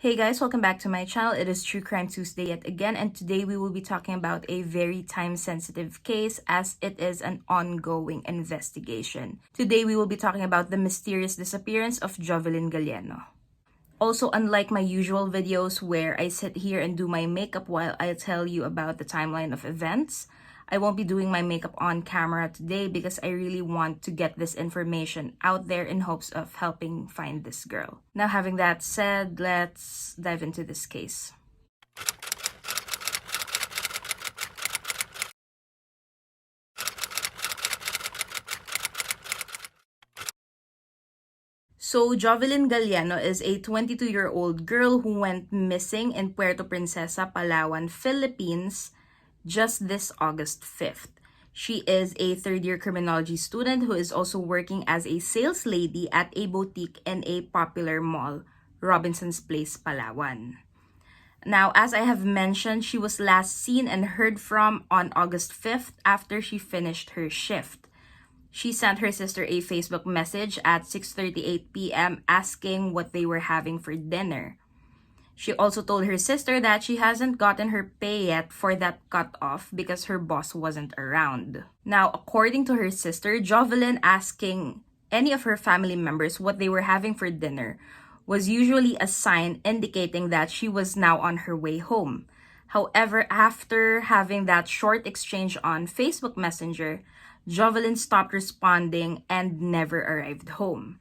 Hey guys, welcome back to my channel. It is True Crime Tuesday yet again, and today we will be talking about a very time-sensitive case as it is an ongoing investigation. Today we will be talking about the mysterious disappearance of Jovelyn Galleno. Also, unlike my usual videos where I sit here and do my makeup while I tell you about the timeline of events, I won't be doing my makeup on camera today because I really want to get this information out there in hopes of helping find this girl. Now, having that said, let's dive into this case. So, Jovelyn Galleno is a 22-year-old girl who went missing in Puerto Princesa, Palawan, Philippines just this August 5th. She is a third-year criminology student who is also working as a sales lady at a boutique in a popular mall, Robinson's Place, Palawan. Now, as I have mentioned, she was last seen and heard from on August 5th after she finished her shift. She sent her sister a Facebook message at 6:38 p.m. asking what they were having for dinner. She also told her sister that she hasn't gotten her pay yet for that cutoff because her boss wasn't around. Now, according to her sister, Jovelyn asking any of her family members what they were having for dinner was usually a sign indicating that she was now on her way home. However, after having that short exchange on Facebook Messenger, Jovelyn stopped responding and never arrived home.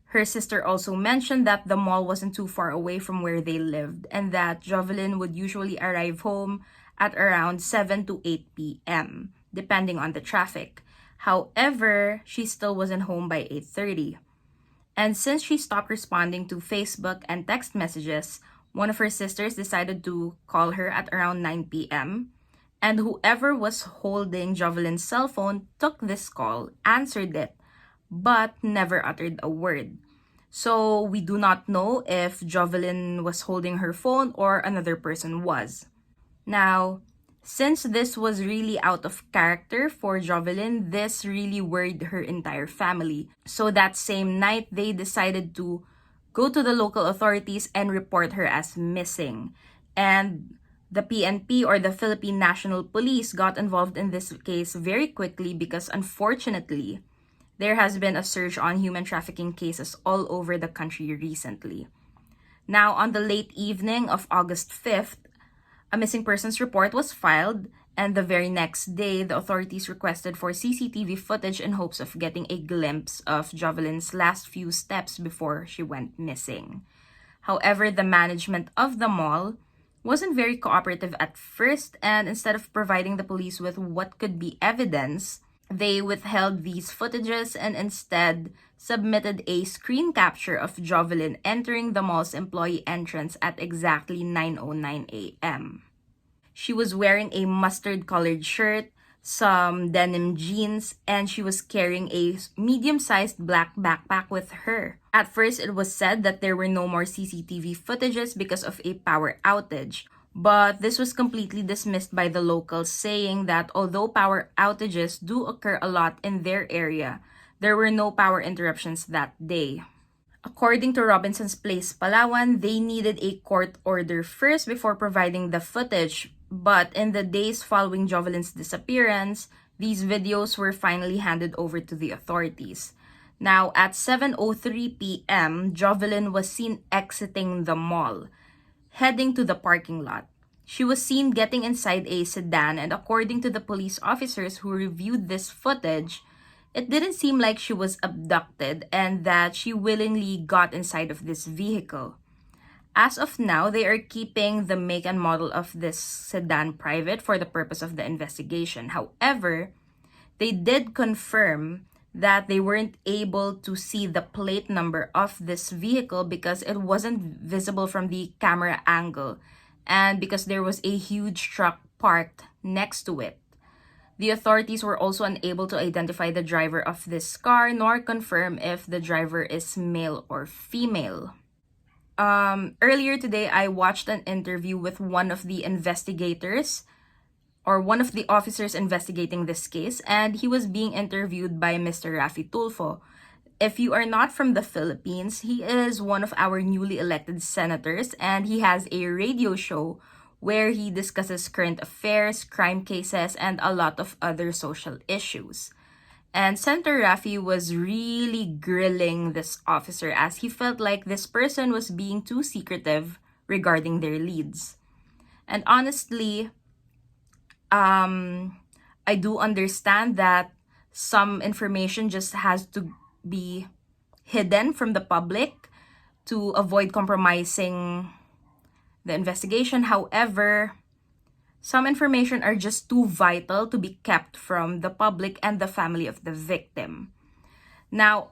Her sister also mentioned that the mall wasn't too far away from where they lived and that Jovelyn would usually arrive home at around 7 to 8 p.m., depending on the traffic. However, she still wasn't home by 8:30. And since she stopped responding to Facebook and text messages, one of her sisters decided to call her at around 9 p.m. And whoever was holding Jovelyn's cell phone took this call, answered it, but never uttered a word. So we do not know if Jovelyn was holding her phone or another person was. Now, since this was really out of character for Jovelyn, this really worried her entire family. So that same night, they decided to go to the local authorities and report her as missing. And the PNP, or the Philippine National Police, got involved in this case very quickly because unfortunately, there has been a surge on human trafficking cases all over the country recently. Now, on the late evening of August 5th, a missing persons report was filed, and the very next day, the authorities requested for CCTV footage in hopes of getting a glimpse of Jovelyn's last few steps before she went missing. However, the management of the mall wasn't very cooperative at first, and instead of providing the police with what could be evidence, they withheld these footages and instead submitted a screen capture of Jovelyn entering the mall's employee entrance at exactly 9:09 a.m. She was wearing a mustard-colored shirt, some denim jeans, and she was carrying a medium-sized black backpack with her. At first, it was said that there were no more CCTV footages because of a power outage. But this was completely dismissed by the locals, saying that although power outages do occur a lot in their area, there were no power interruptions that day. According to Robinson's Place, Palawan, they needed a court order first before providing the footage. But in the days following Jovelyn's disappearance, these videos were finally handed over to the authorities. Now, at 7:03 p.m., Jovelyn was seen exiting the mall, heading to the parking lot. She was seen getting inside a sedan, and according to the police officers who reviewed this footage, it didn't seem like she was abducted and that she willingly got inside of this vehicle. As of now, they are keeping the make and model of this sedan private for the purpose of the investigation. However, they did confirm that they weren't able to see the plate number of this vehicle because it wasn't visible from the camera angle and because there was a huge truck parked next to it. The authorities were also unable to identify the driver of this car nor confirm if the driver is male or female. Earlier today, I watched an interview with one of the investigators or one of the officers investigating this case, and he was being interviewed by Mr. Raffy Tulfo. If you are not from the Philippines, he is one of our newly elected senators, and he has a radio show where he discusses current affairs, crime cases, and a lot of other social issues. And Senator Raffy was really grilling this officer as he felt like this person was being too secretive regarding their leads. And honestly, I do understand that some information just has to be hidden from the public to avoid compromising the investigation. However, some information are just too vital to be kept from the public and the family of the victim. Now,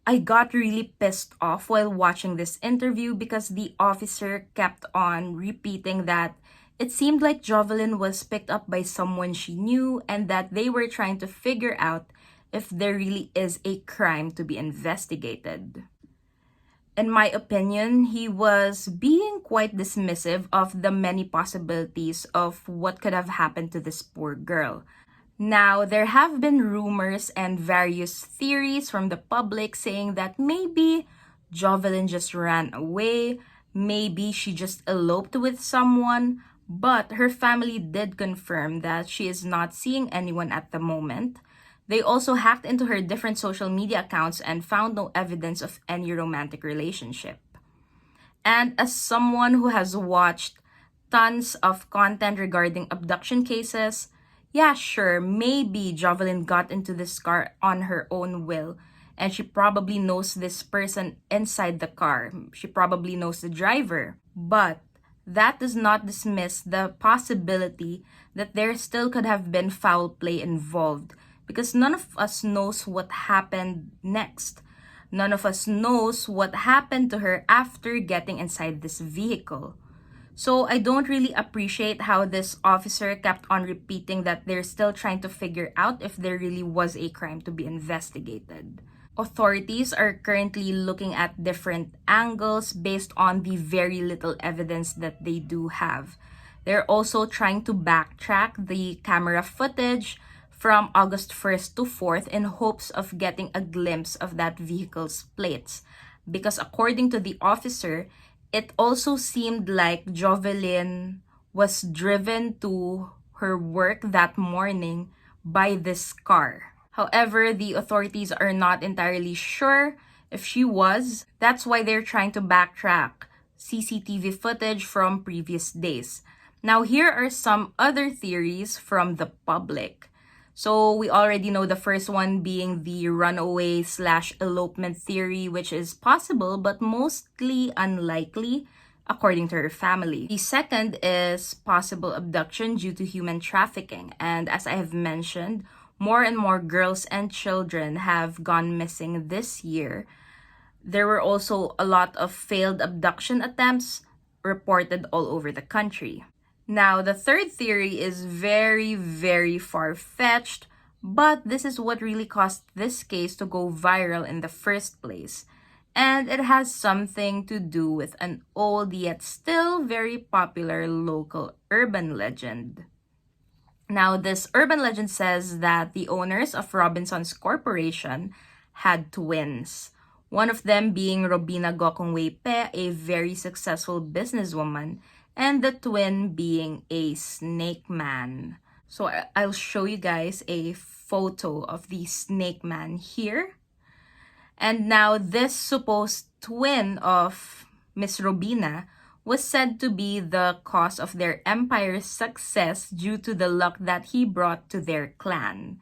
I got really pissed off while watching this interview because the officer kept on repeating that it seemed like Jovelyn was picked up by someone she knew and that they were trying to figure out if there really is a crime to be investigated. In my opinion, he was being quite dismissive of the many possibilities of what could have happened to this poor girl. Now, there have been rumors and various theories from the public saying that maybe Jovelyn just ran away, maybe she just eloped with someone, but her family did confirm that she is not seeing anyone at the moment. They also hacked into her different social media accounts and found no evidence of any romantic relationship. And as someone who has watched tons of content regarding abduction cases, yeah, sure, maybe Jovelyn got into this car on her own will, and she probably knows this person inside the car. She probably knows the driver. But that does not dismiss the possibility that there still could have been foul play involved, because none of us knows what happened next. None of us knows what happened to her after getting inside this vehicle. So I don't really appreciate how this officer kept on repeating that they're still trying to figure out if there really was a crime to be investigated. Authorities are currently looking at different angles based on the very little evidence that they do have. They're also trying to backtrack the camera footage from August 1st to 4th in hopes of getting a glimpse of that vehicle's plates. Because according to the officer, it also seemed like Jovelyn was driven to her work that morning by this car. However, the authorities are not entirely sure if she was. That's why they're trying to backtrack CCTV footage from previous days. Now, here are some other theories from the public. So we already know the first one being the runaway/elopement theory, which is possible but mostly unlikely according to her family. The second is possible abduction due to human trafficking. And as I have mentioned, more and more girls and children have gone missing this year. There were also a lot of failed abduction attempts reported all over the country. Now, the third theory is very, very far-fetched, but this is what really caused this case to go viral in the first place. And it has something to do with an old yet still very popular local urban legend. Now, this urban legend says that the owners of Robinson's Corporation had twins. One of them being Robina Gokongwei-Pe, a very successful businesswoman, and the twin being a snake man. So I'll show you guys a photo of the snake man here. And now this supposed twin of Miss Robina was said to be the cause of their empire's success due to the luck that he brought to their clan.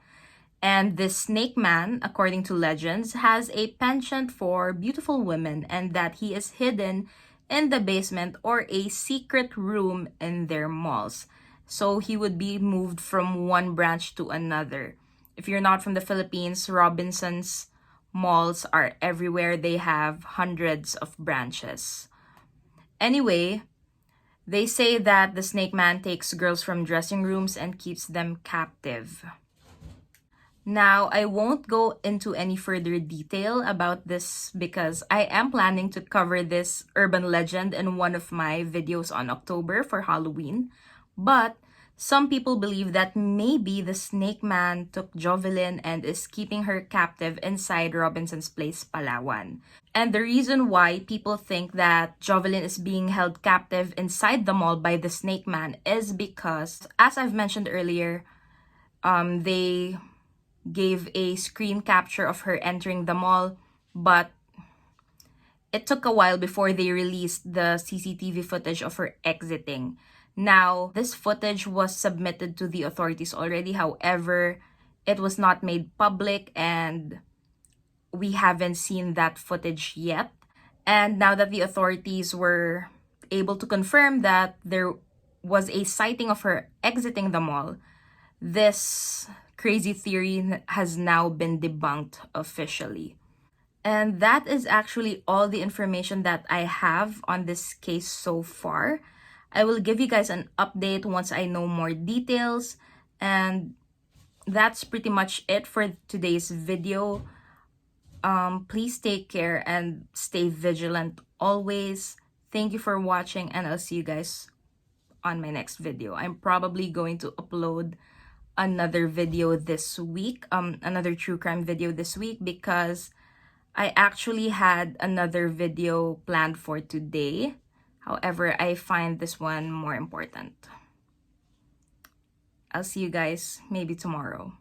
And this snake man, according to legends, has a penchant for beautiful women and that he is hidden in the basement or a secret room in their malls. So he would be moved from one branch to another. If you're not from the Philippines, Robinson's malls are everywhere. They have hundreds of branches. Anyway, they say that the snake man takes girls from dressing rooms and keeps them captive. Now, I won't go into any further detail about this because I am planning to cover this urban legend in one of my videos on October for Halloween. But Some people believe that maybe the snake man took Jovelyn and is keeping her captive inside Robinson's Place, Palawan. And the reason why people think that Jovelyn is being held captive inside the mall by the snake man is because, as I've mentioned earlier, they gave a screen capture of her entering the mall, but it took a while before they released the CCTV footage of her exiting. Now, this footage was submitted to the authorities already. However, it was not made public and we haven't seen that footage yet. And now that the authorities were able to confirm that there was a sighting of her exiting the mall, this crazy theory has now been debunked officially. And that is actually all the information that I have on this case so far. I will give you guys an update once I know more details. And that's pretty much it for today's video. Please take care and stay vigilant always. Thank you for watching, and I'll see you guys on my next video. I'm probably going to upload another video this week, another true crime video this week, because I actually had another video planned for today. However, I find this one more important. I'll see you guys maybe tomorrow.